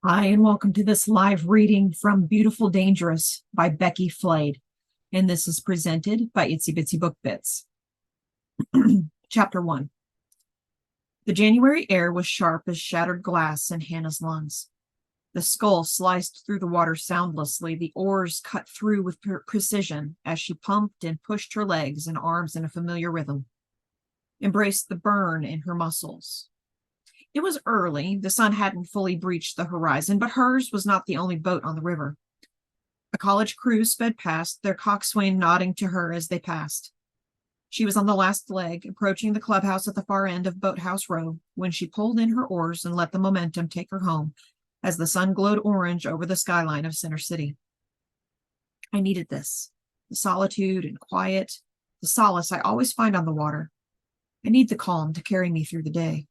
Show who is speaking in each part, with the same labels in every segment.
Speaker 1: Hi, and welcome to this live reading from Beautiful Dangerous by Becky Flade. And this is presented by Itsy Bitsy Book Bits. Chapter 1. The January air was sharp as shattered glass in Hannah's lungs. The skull sliced through the water soundlessly, the oars cut through with precision as she pumped and pushed her legs and arms in a familiar rhythm, embraced the burn in her muscles. It was early. The sun hadn't fully breached the horizon, but hers was not the only boat on the river. A college crew sped past, their coxswain nodding to her as they passed. She was on the last leg, approaching the clubhouse at the far end of Boathouse Row, when she pulled in her oars and let the momentum take her home as the sun glowed orange over the skyline of Center City. I needed this, the solitude and quiet, the solace I always find on the water. I need the calm to carry me through the day.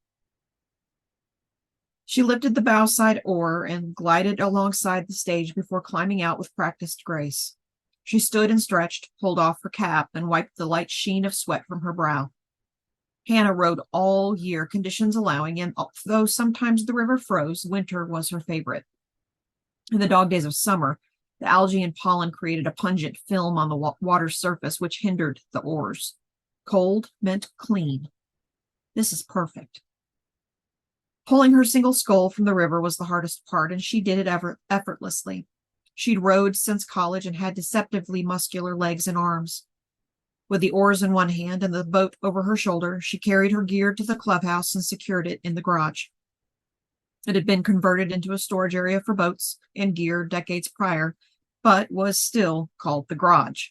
Speaker 1: She lifted the bow side oar and glided alongside the stage before climbing out with practiced grace. She stood and stretched, pulled off her cap, and wiped the light sheen of sweat from her brow. Hannah rode all year, conditions allowing, and though sometimes the river froze, winter was her favorite. In the dog days of summer, the algae and pollen created a pungent film on the water's surface, which hindered the oars. Cold meant clean. This is perfect. Pulling her single scull from the river was the hardest part, and she did it effortlessly. She'd rowed since college and had deceptively muscular legs and arms. With the oars in one hand and the boat over her shoulder, she carried her gear to the clubhouse and secured it in the garage. It had been converted into a storage area for boats and gear decades prior, but was still called the garage.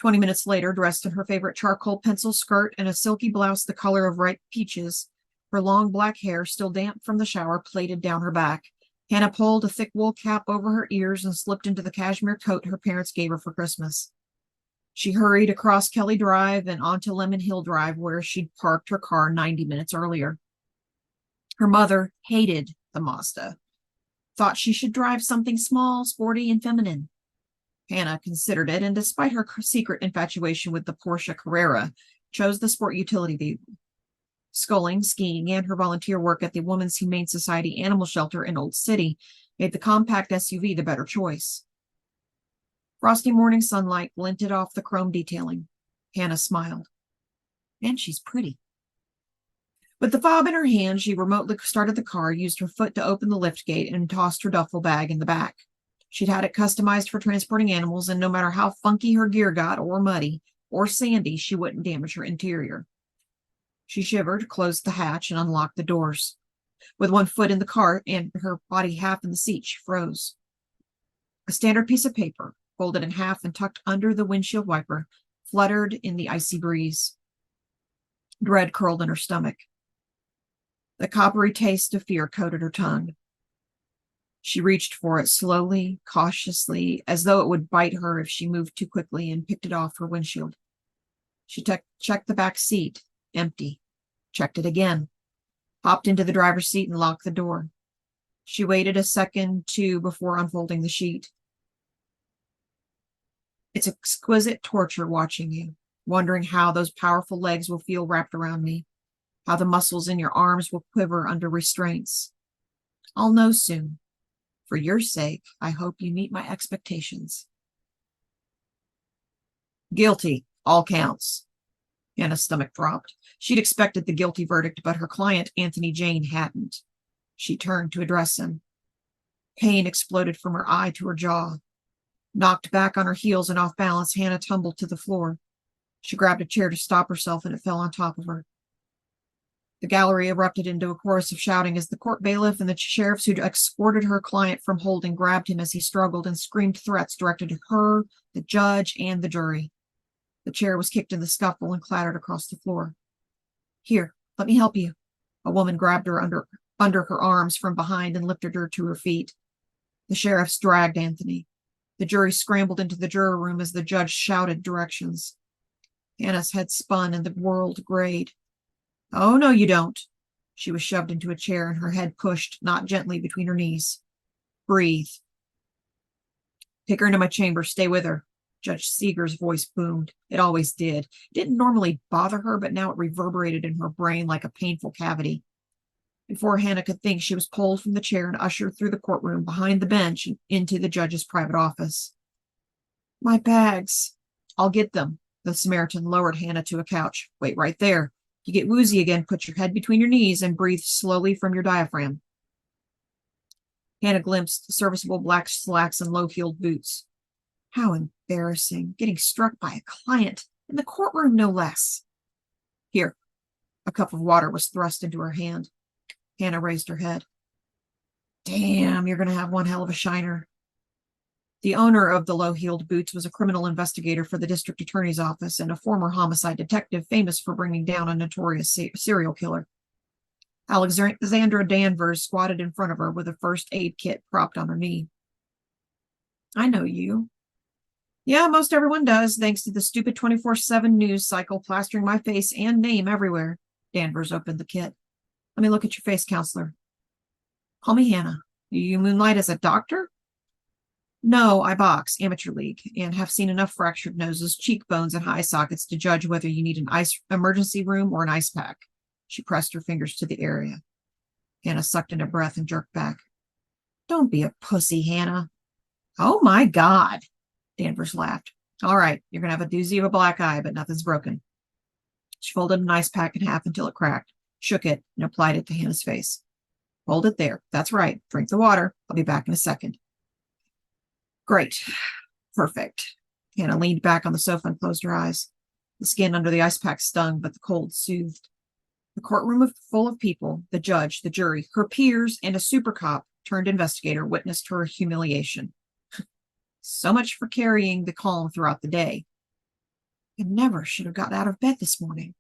Speaker 1: 20 minutes later, dressed in her favorite charcoal pencil skirt and a silky blouse the color of ripe peaches, her long black hair, still damp from the shower, plaited down her back, Hannah pulled a thick wool cap over her ears and slipped into the cashmere coat her parents gave her for Christmas. She hurried across Kelly Drive and onto Lemon Hill Drive, where she'd parked her car 90 minutes earlier. Her mother hated the Mazda, thought she should drive something small, sporty, and feminine. Hannah considered it, and despite her secret infatuation with the Porsche Carrera, chose the sport utility vehicle. Sculling, skiing, and her volunteer work at the Women's Humane Society Animal Shelter in Old City made the compact SUV the better choice. Frosty morning sunlight glinted off the chrome detailing. Hannah smiled. And she's pretty. With the fob in her hand, she remotely started the car, used her foot to open the lift gate, and tossed her duffel bag in the back. She'd had it customized for transporting animals, and no matter how funky her gear got, or muddy, or sandy, she wouldn't damage her interior. She shivered, closed the hatch, and unlocked the doors. With one foot in the car and her body half in the seat, she froze. A standard piece of paper, folded in half and tucked under the windshield wiper, fluttered in the icy breeze. Dread curled in her stomach. The coppery taste of fear coated her tongue. She reached for it slowly, cautiously, as though it would bite her if she moved too quickly, and picked it off her windshield. She checked the back seat. Empty. Checked it again. Hopped into the driver's seat and locked the door. She waited a second, too, before unfolding the sheet. It's exquisite torture watching you, wondering how those powerful legs will feel wrapped around me, how the muscles in your arms will quiver under restraints. I'll know soon. For your sake, I hope you meet my expectations. Guilty. All counts. Hannah's stomach dropped. She'd expected the guilty verdict, but her client, Anthony Jane, hadn't. She turned to address him. Pain exploded from her eye to her jaw. Knocked back on her heels and off balance, Hannah tumbled to the floor. She grabbed a chair to stop herself, and it fell on top of her. The gallery erupted into a chorus of shouting as the court bailiff and the sheriffs who'd escorted her client from holding grabbed him as he struggled and screamed threats directed at her, the judge, and the jury. The chair was kicked in the scuffle and clattered across the floor. Here, let me help you. A woman grabbed her under her arms from behind and lifted her to her feet. The sheriffs dragged Anthony. The jury scrambled into the juror room as the judge shouted directions. Hannah's head spun and the world grayed. Oh, no, you don't. She was shoved into a chair and her head pushed, not gently, between her knees. Breathe. Take her into my chamber. Stay with her. Judge Seeger's voice boomed. It always did. It didn't normally bother her, but now it reverberated in her brain like a painful cavity. Before Hannah could think, she was pulled from the chair and ushered through the courtroom, behind the bench, and into the judge's private office. My bags. I'll get them. The Samaritan lowered Hannah to a couch. Wait right there. If you get woozy again, put your head between your knees and breathe slowly from your diaphragm. Hannah glimpsed serviceable black slacks and low-heeled boots. How embarrassing. Getting struck by a client. In the courtroom, no less. Here. A cup of water was thrust into her hand. Hannah raised her head. Damn, you're going to have one hell of a shiner. The owner of the low-heeled boots was a criminal investigator for the district attorney's office and a former homicide detective famous for bringing down a notorious serial killer. Alexandra Danvers squatted in front of her with a first aid kit propped on her knee. I know you. Yeah, most everyone does, thanks to the stupid 24/7 news cycle plastering my face and name everywhere. Danvers opened the kit. Let me look at your face, counselor. Call me Hannah. You moonlight as a doctor? No, I box, amateur league, and have seen enough fractured noses, cheekbones, and eye sockets to judge whether you need an emergency room or an ice pack. She pressed her fingers to the area. Hannah sucked in a breath and jerked back. Don't be a pussy, Hannah. Oh, my God. Danvers laughed. All right, you're going to have a doozy of a black eye, but nothing's broken. She folded an ice pack in half until it cracked, shook it, and applied it to Hannah's face. Hold it there. That's right. Drink the water. I'll be back in a second. Great. Perfect. Hannah leaned back on the sofa and closed her eyes. The skin under the ice pack stung, but the cold soothed. The courtroom was full of people, the judge, the jury, her peers, and a super cop turned investigator witnessed her humiliation. So much for carrying the calm throughout the day. I never should have got out of bed this morning.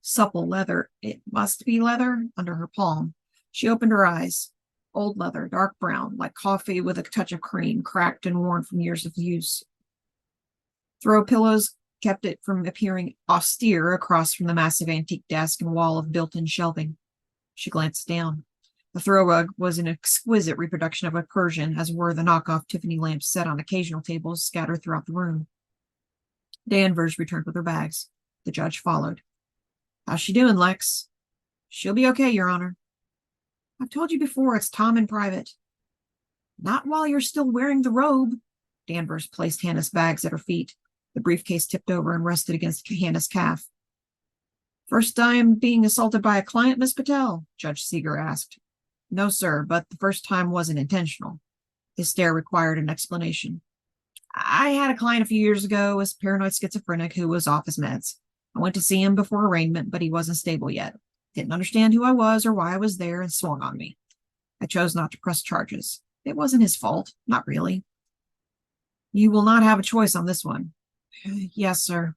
Speaker 1: Supple leather, it must be leather, under her palm. She opened her eyes. Old leather, dark brown, like coffee with a touch of cream, cracked and worn from years of use. Throw pillows kept it from appearing austere across from the massive antique desk and wall of built-in shelving. She glanced down. The throw rug was an exquisite reproduction of a Persian, as were the knockoff Tiffany lamps set on occasional tables scattered throughout the room. Danvers returned with her bags. The judge followed. How's she doing, Lex? She'll be okay, Your Honor. I've told you before, it's Tom in private. Not while you're still wearing the robe. Danvers placed Hannah's bags at her feet. The briefcase tipped over and rested against Hannah's calf. First time being assaulted by a client, Miss Patel? Judge Seeger asked. No, sir, but the first time wasn't intentional. His stare required an explanation. I had a client a few years ago, a paranoid schizophrenic who was off his meds. I went to see him before arraignment, but he wasn't stable yet. Didn't understand who I was or why I was there and swung on me. I chose not to press charges. It wasn't his fault. Not really. You will not have a choice on this one. Yes, sir.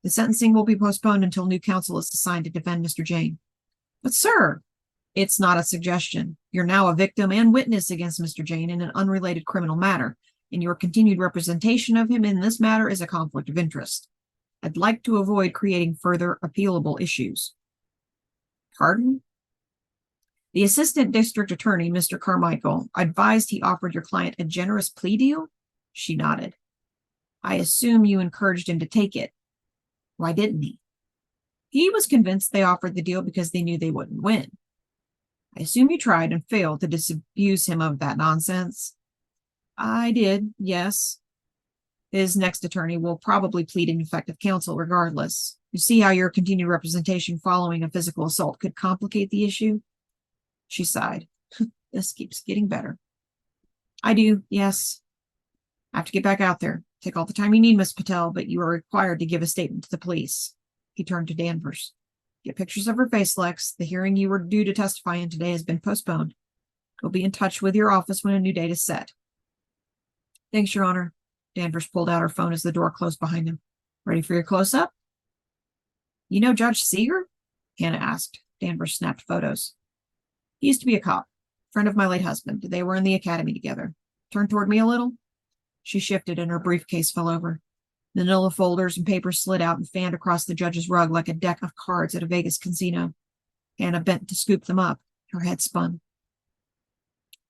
Speaker 1: The sentencing will be postponed until new counsel is assigned to defend Mr. Jane. But, sir, it's not a suggestion. You're now a victim and witness against Mr. Jane in an unrelated criminal matter, and your continued representation of him in this matter is a conflict of interest. I'd like to avoid creating further appealable issues. Pardon? The assistant district attorney, Mr. Carmichael, advised he offered your client a generous plea deal? She nodded. I assume you encouraged him to take it. Why didn't he? He was convinced they offered the deal because they knew they wouldn't win. I assume you tried and failed to disabuse him of that nonsense. I did, yes. His next attorney will probably plead ineffective counsel regardless. You see how your continued representation following a physical assault could complicate the issue? She sighed. This keeps getting better. I do, yes. I have to get back out there. Take all the time you need, Miss Patel, but you are required to give a statement to the police. He turned to Danvers. Get pictures of her face, Lex. The hearing you were due to testify in today has been postponed. We'll be in touch with your office when a new date is set. Thanks, Your Honor. Danvers pulled out her phone as the door closed behind him. Ready for your close-up? You know Judge Seeger? Hannah asked. Danvers snapped photos. He used to be a cop, friend of my late husband. They were in the academy together. Turn toward me a little. She shifted and her briefcase fell over. Manila folders and papers slid out and fanned across the judge's rug like a deck of cards at a Vegas casino. Hannah bent to scoop them up. Her head spun.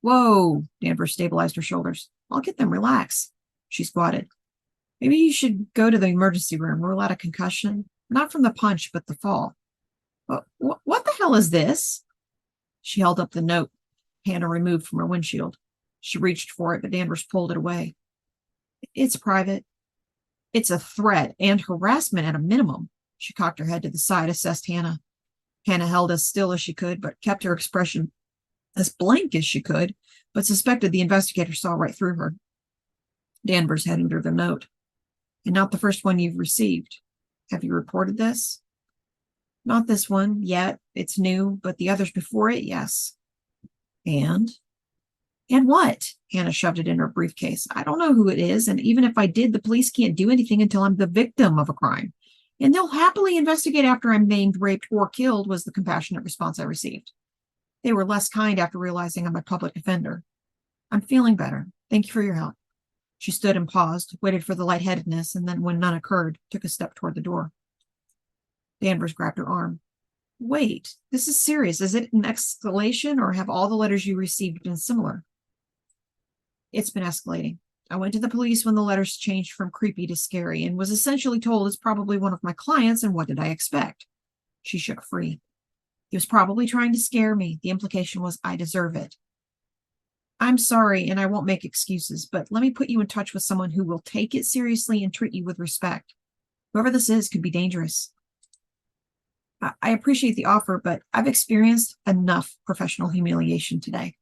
Speaker 1: Whoa! Danvers stabilized her shoulders. I'll get them. Relax. She squatted. Maybe you should go to the emergency room. Rule out a concussion. Not from the punch, but the fall. What the hell is this? She held up the note Hannah removed from her windshield. She reached for it, but Danvers pulled it away. It's private. It's a threat and harassment at a minimum. She cocked her head to the side, assessed Hannah. Hannah held as still as she could, but kept her expression as blank as she could, but suspected the investigator saw right through her. Danvers handed her the note. And not the first one you've received. Have you reported this? Not this one yet. It's new, but the others before it, yes. And what? Hannah shoved it in her briefcase. I don't know who it is, and even if I did, the police can't do anything until I'm the victim of a crime. And they'll happily investigate after I'm maimed, raped, or killed, was the compassionate response I received. They were less kind after realizing I'm a public defender. I'm feeling better. Thank you for your help. She stood and paused, waited for the lightheadedness, and then, when none occurred, took a step toward the door. Danvers grabbed her arm. Wait, this is serious. Is it an escalation, or have all the letters you received been similar? It's been escalating. I went to the police when the letters changed from creepy to scary and was essentially told it's probably one of my clients, and what did I expect? She shook free. He was probably trying to scare me. The implication was I deserve it. I'm sorry, and I won't make excuses, but let me put you in touch with someone who will take it seriously and treat you with respect. Whoever this is could be dangerous. I appreciate the offer, but I've experienced enough professional humiliation today.